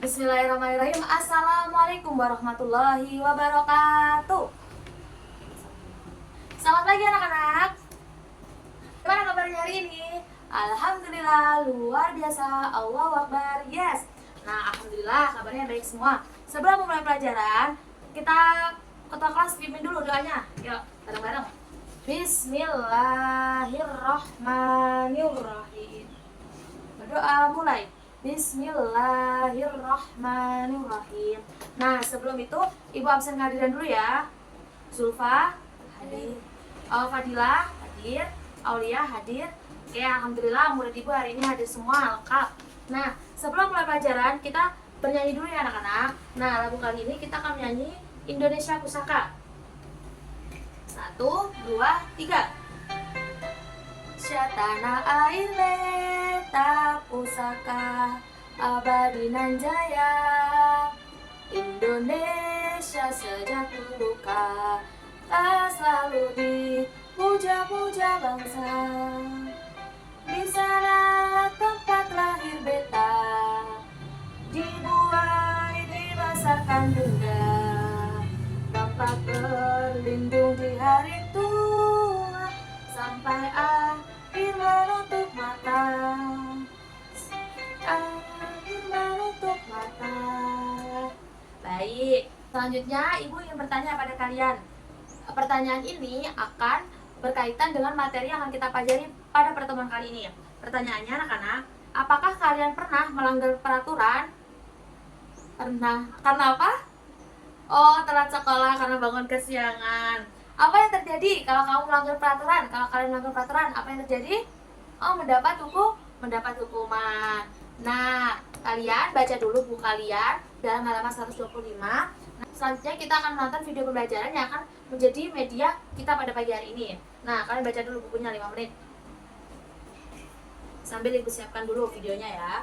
Bismillahirrahmanirrahim. Assalamualaikum warahmatullahi wabarakatuh. Selamat pagi anak-anak. Gimana kabarnya hari ini? Alhamdulillah, luar biasa. Allahu Akbar. Yes. Nah, alhamdulillah kabarnya baik semua. Sebelum memulai pelajaran, kita ketua kelas pimpin dulu doanya. Yuk, bareng-bareng. Bismillahirrahmanirrahim. Berdoa mulai. Bismillahirrahmanirrahim. Nah, sebelum itu Ibu absen kehadiran dulu ya. Zulfa hadir, Fadilah hadir, Aulia hadir. Oke, alhamdulillah murid Ibu hari ini hadir semua lengkap. Nah, sebelum mulai pelajaran kita bernyanyi dulu ya anak-anak. Nah, lagu kali ini kita akan menyanyi Indonesia Pusaka. 1, 2, 3. Tanah air leta pusaka abadi nan jaya, Indonesia sejak dulu kala selalu dipuja-puja bangsa. Di sana tempat lahir beta, dibuai dibesarkan bunda, tempat berlindung di hari tua sampai akhir menutup mata, akhir menutup mata. Baik, selanjutnya Ibu ingin bertanya pada kalian. Pertanyaan ini akan berkaitan dengan materi yang akan kita pelajari pada pertemuan kali ini. Pertanyaannya anak-anak, apakah kalian pernah melanggar peraturan? Pernah. Karena apa? Oh, telat sekolah karena bangun kesiangan. Apa yang terjadi kalau kamu melanggar peraturan? Kalau kalian melanggar peraturan, apa yang terjadi? Oh, mendapat hukuman. Nah, kalian baca dulu buku kalian dalam halaman 125. Nah, selanjutnya kita akan menonton video pembelajaran yang akan menjadi media kita pada pagi hari ini. Nah, kalian baca dulu bukunya 5 menit. Sambil Ibu siapkan dulu videonya ya.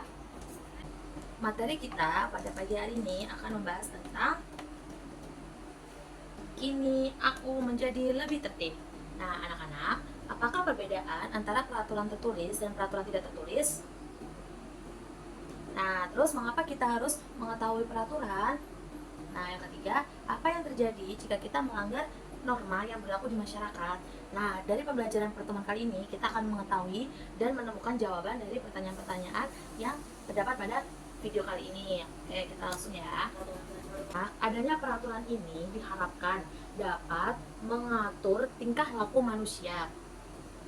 Materi kita pada pagi hari ini akan membahas tentang kini aku menjadi lebih tertib. Nah, anak-anak, apakah perbedaan antara peraturan tertulis dan peraturan tidak tertulis? Nah, terus mengapa kita harus mengetahui peraturan? Nah, yang ketiga, apa yang terjadi jika kita melanggar norma yang berlaku di masyarakat? Nah, dari pembelajaran pertemuan kali ini, kita akan mengetahui dan menemukan jawaban dari pertanyaan-pertanyaan yang terdapat pada video kali ini. Oke, kita langsung ya. Adanya peraturan ini diharapkan dapat mengatur tingkah laku manusia.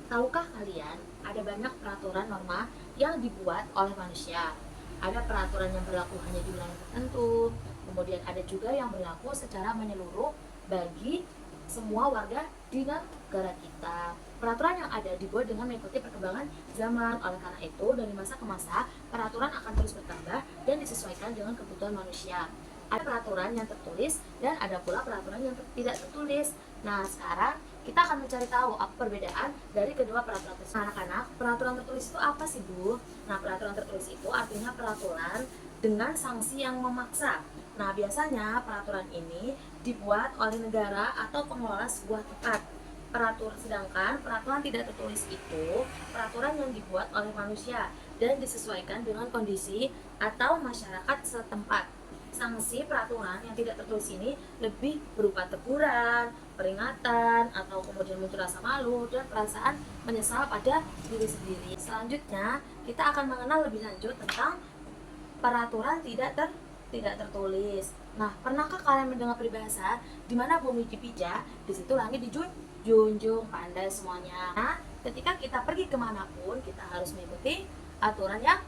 Tahukah kalian, ada banyak peraturan norma yang dibuat oleh manusia. Ada peraturan yang berlaku hanya di wilayah tertentu, kemudian ada juga yang berlaku secara menyeluruh bagi semua warga di negara kita. Peraturan yang ada dibuat dengan mengikuti perkembangan zaman. Oleh karena itu, dari masa ke masa, peraturan akan terus bertambah dan disesuaikan dengan kebutuhan manusia. Ada peraturan yang tertulis dan ada pula peraturan yang tidak tertulis. Nah, sekarang kita akan mencari tahu apa perbedaan dari kedua peraturan tersebut. Nah, anak-anak, peraturan tertulis itu apa sih, Bu? Nah, peraturan tertulis itu artinya peraturan dengan sanksi yang memaksa. Nah, biasanya peraturan ini dibuat oleh negara atau pengelola sebuah tempat. Sedangkan peraturan tidak tertulis itu peraturan yang dibuat oleh manusia dan disesuaikan dengan kondisi atau masyarakat setempat. Sanksi peraturan yang tidak tertulis ini lebih berupa teguran, peringatan, atau kemudian muncul rasa malu dan perasaan menyesal pada diri sendiri. Selanjutnya, kita akan mengenal lebih lanjut tentang peraturan tidak tertulis. Nah, pernahkah kalian mendengar peribahasa di mana bumi dipijak, di situ langit dijunjung, pandai semuanya. Nah, ketika kita pergi kemanapun, kita harus mengikuti aturan yang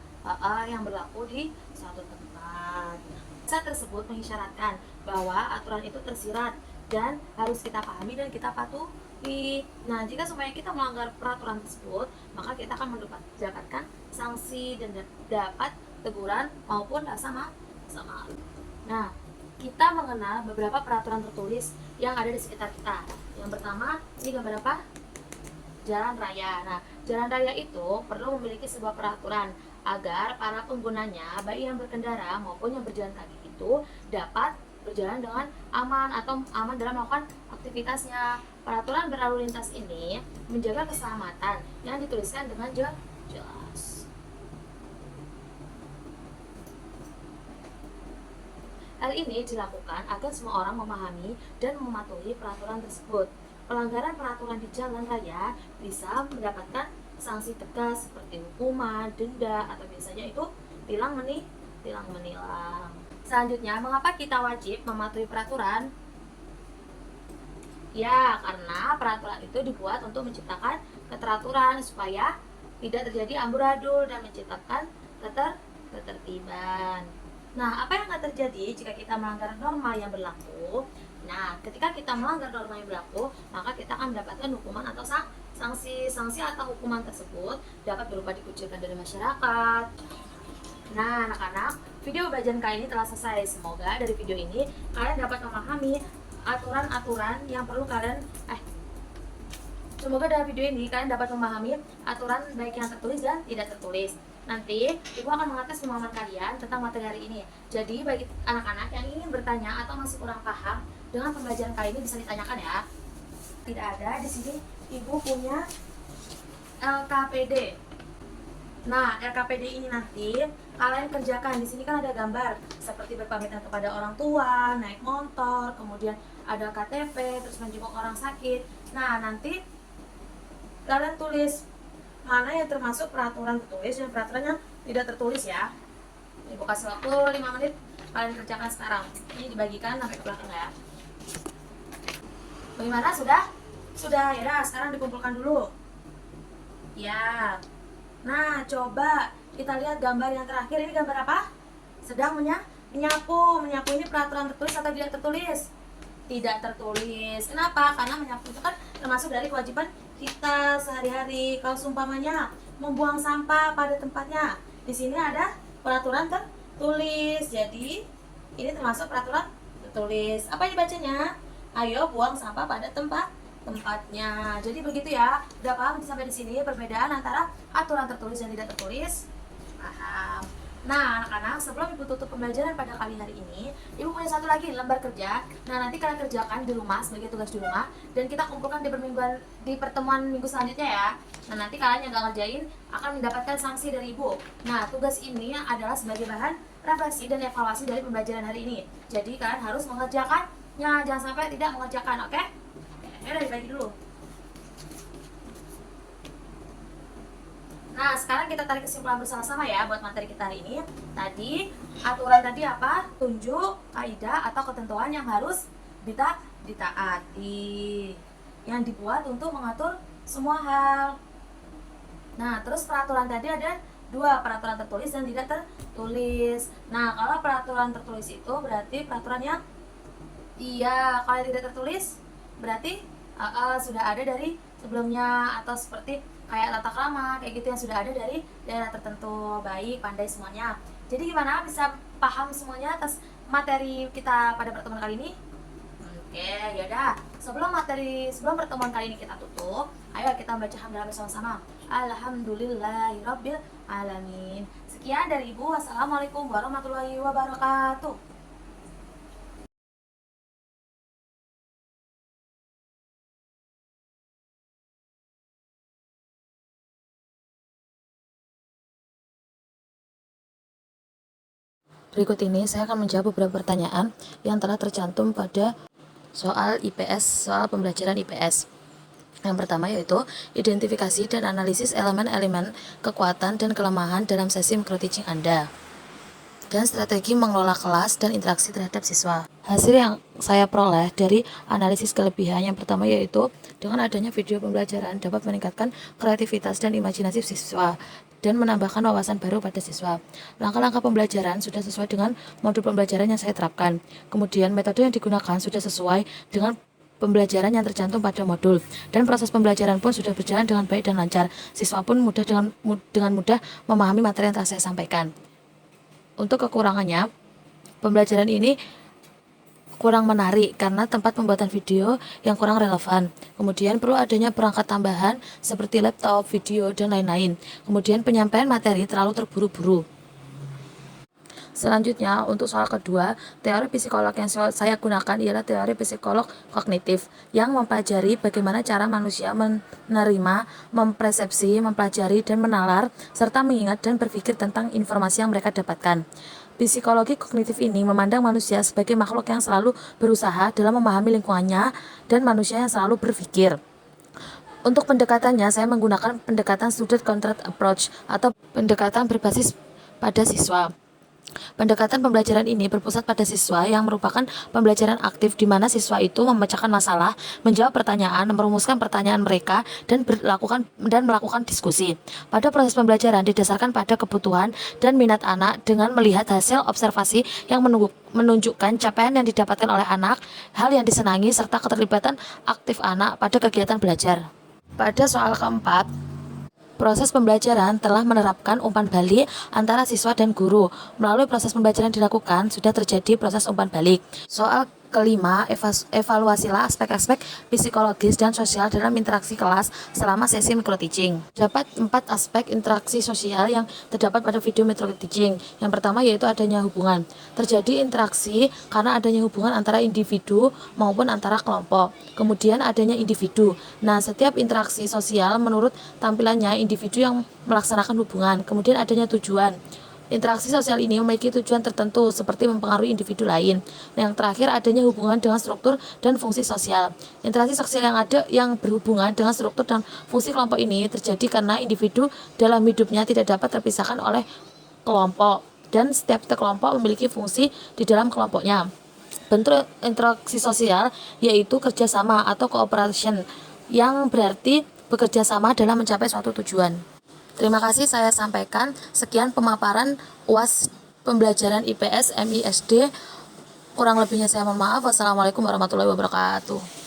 berlaku di suatu tempat. Bahasa tersebut mengisyaratkan bahwa aturan itu tersirat dan harus kita pahami dan kita patuhi. Nah, jika semuanya kita melanggar peraturan tersebut, maka kita akan mendapatkan sanksi dan dapat teguran maupun rasa malu. Nah, kita mengenal beberapa peraturan tertulis yang ada di sekitar kita. Yang pertama, ini gambar apa? Jalan raya. Nah, jalan raya itu perlu memiliki sebuah peraturan agar para penggunanya, baik yang berkendara maupun yang berjalan kaki itu dapat berjalan dengan aman atau aman dalam melakukan aktivitasnya. Peraturan berlalu lintas ini menjaga keselamatan yang dituliskan dengan jelas. Hal ini dilakukan agar semua orang memahami dan mematuhi peraturan tersebut. Pelanggaran peraturan di jalan raya bisa mendapatkan sanksi tegas seperti hukuman, denda, atau biasanya itu tilang menilang. Selanjutnya, mengapa kita wajib mematuhi peraturan? Ya, karena peraturan itu dibuat untuk menciptakan keteraturan supaya tidak terjadi amburadul dan menciptakan ketertiban. Nah, apa yang akan terjadi jika kita melanggar norma yang berlaku? Nah, ketika kita melanggar norma yang berlaku, maka kita akan mendapatkan hukuman atau sanksi. Sanksi atau hukuman tersebut dapat berupa dikucilkan dari masyarakat. Nah, anak-anak, video pembelajaran kali ini telah selesai. Semoga dari video ini kalian dapat memahami aturan-aturan yang perlu kalian semoga dari video ini kalian dapat memahami aturan baik yang tertulis dan tidak tertulis. Nanti Ibu akan mengetes pemahaman kalian tentang materi hari ini. Jadi bagi anak-anak yang ingin bertanya atau masih kurang paham dengan pembelajaran kali ini bisa ditanyakan ya. Tidak ada di sini Ibu punya LKPD. Nah, LKPD ini nanti kalian kerjakan. Di sini kan ada gambar seperti berpamitan kepada orang tua, naik motor, kemudian ada KTP, terus menjenguk orang sakit. Nah, nanti kalian tulis mana yang termasuk peraturan tertulis dan peraturan yang tidak tertulis ya. Ibu kasih waktu 5 menit, kalian kerjakan sekarang. Ini dibagikan sampai ke belakang ya. Bagaimana? Sudah? Sudah, ya dah, sekarang dikumpulkan dulu. Ya. Nah, coba kita lihat gambar yang terakhir. Ini gambar apa? Sedang menyapu. Menyapu ini peraturan tertulis atau tidak tertulis? Tidak tertulis. Kenapa? Karena menyapu itu kan termasuk dari kewajiban kita sehari-hari. Kalau seumpamanya membuang sampah pada tempatnya, di sini ada peraturan tertulis. Jadi ini termasuk peraturan tertulis. Apa ini bacanya? Ayo buang sampah pada tempatnya. Jadi begitu ya. Udah paham sampai di sini perbedaan antara aturan tertulis dan tidak tertulis? Paham. Nah, anak-anak, sebelum Ibu tutup pembelajaran pada kali hari ini, Ibu punya satu lagi lembar kerja. Nah, nanti kalian kerjakan di rumah sebagai tugas di rumah dan kita kumpulkan di pertemuan minggu selanjutnya ya. Nah, nanti kalian yang gak ngerjain akan mendapatkan sanksi dari Ibu. Nah, tugas ini adalah sebagai bahan refleksi dan evaluasi dari pembelajaran hari ini. Jadi, kalian harus mengerjakannya, jangan sampai tidak mengerjakan, oke? Udah dibagi dulu. Nah, sekarang kita tarik kesimpulan bersama-sama ya buat materi kita hari ini. Tadi, aturan tadi apa? Tunjuk kaidah atau ketentuan yang harus ditaati. Yang dibuat untuk mengatur semua hal. Nah, terus peraturan tadi ada 2, peraturan tertulis dan tidak tertulis. Nah, kalau peraturan tertulis itu berarti peraturan yang kalau tidak tertulis berarti sudah ada dari sebelumnya, atau seperti kayak tata krama kayak gitu yang sudah ada dari daerah tertentu. Baik, pandai semuanya. Jadi gimana, bisa paham semuanya atas materi kita pada pertemuan kali ini? Oke, yaudah. Sebelum pertemuan kali ini kita tutup, ayo kita baca hamdalah bersama-sama. Alhamdulillahirabbil alamin. Sekian dari Ibu. Wassalamualaikum warahmatullahi wabarakatuh. Berikut ini saya akan menjawab beberapa pertanyaan yang telah tercantum pada soal IPS, soal pembelajaran IPS. Yang pertama yaitu identifikasi dan analisis elemen-elemen kekuatan dan kelemahan dalam sesi microteaching Anda, dan strategi mengelola kelas dan interaksi terhadap siswa. Hasil yang saya peroleh dari analisis kelebihan yang pertama yaitu dengan adanya video pembelajaran dapat meningkatkan kreativitas dan imajinasi siswa dan menambahkan wawasan baru pada siswa. Langkah-langkah pembelajaran sudah sesuai dengan modul pembelajaran yang saya terapkan. Kemudian metode yang digunakan sudah sesuai dengan pembelajaran yang tercantum pada modul, dan proses pembelajaran pun sudah berjalan dengan baik dan lancar. Siswa pun dengan mudah memahami materi yang telah saya sampaikan. Untuk kekurangannya, pembelajaran ini kurang menarik karena tempat pembuatan video yang kurang relevan. Kemudian perlu adanya perangkat tambahan seperti laptop, video, dan lain-lain. Kemudian penyampaian materi terlalu terburu-buru. Selanjutnya, untuk soal kedua, teori psikolog yang saya gunakan ialah teori psikolog kognitif yang mempelajari bagaimana cara manusia menerima, mempersepsi, mempelajari, dan menalar, serta mengingat dan berpikir tentang informasi yang mereka dapatkan. Psikologi kognitif ini memandang manusia sebagai makhluk yang selalu berusaha dalam memahami lingkungannya dan manusia yang selalu berpikir. Untuk pendekatannya, saya menggunakan pendekatan student-centered approach atau pendekatan berbasis pada siswa. Pendekatan pembelajaran ini berpusat pada siswa yang merupakan pembelajaran aktif di mana siswa itu memecahkan masalah, menjawab pertanyaan, merumuskan pertanyaan mereka, dan melakukan diskusi. Pada proses pembelajaran didasarkan pada kebutuhan dan minat anak dengan melihat hasil observasi yang menunjukkan capaian yang didapatkan oleh anak, hal yang disenangi, serta keterlibatan aktif anak pada kegiatan belajar. Pada soal keempat, proses pembelajaran telah menerapkan umpan balik antara siswa dan guru. Melalui proses pembelajaran dilakukan, sudah terjadi proses umpan balik. Soal kelima, evaluasilah aspek-aspek psikologis dan sosial dalam interaksi kelas selama sesi micro teaching. Dapat 4 aspek interaksi sosial yang terdapat pada video micro teaching. Yang pertama yaitu adanya hubungan. Terjadi interaksi karena adanya hubungan antara individu maupun antara kelompok. Kemudian adanya individu. Nah, setiap interaksi sosial menurut tampilannya individu yang melaksanakan hubungan. Kemudian adanya tujuan. Interaksi sosial ini memiliki tujuan tertentu seperti mempengaruhi individu lain. Nah, yang terakhir adanya hubungan dengan struktur dan fungsi sosial. Interaksi sosial yang berhubungan dengan struktur dan fungsi kelompok ini terjadi karena individu dalam hidupnya tidak dapat terpisahkan oleh kelompok dan setiap kelompok memiliki fungsi di dalam kelompoknya. Bentuk interaksi sosial yaitu kerjasama atau cooperation yang berarti bekerja sama dalam mencapai suatu tujuan. Terima kasih saya sampaikan. Sekian pemaparan UAS pembelajaran IPS MISD. Kurang lebihnya saya mohon maaf. Wassalamualaikum warahmatullahi wabarakatuh.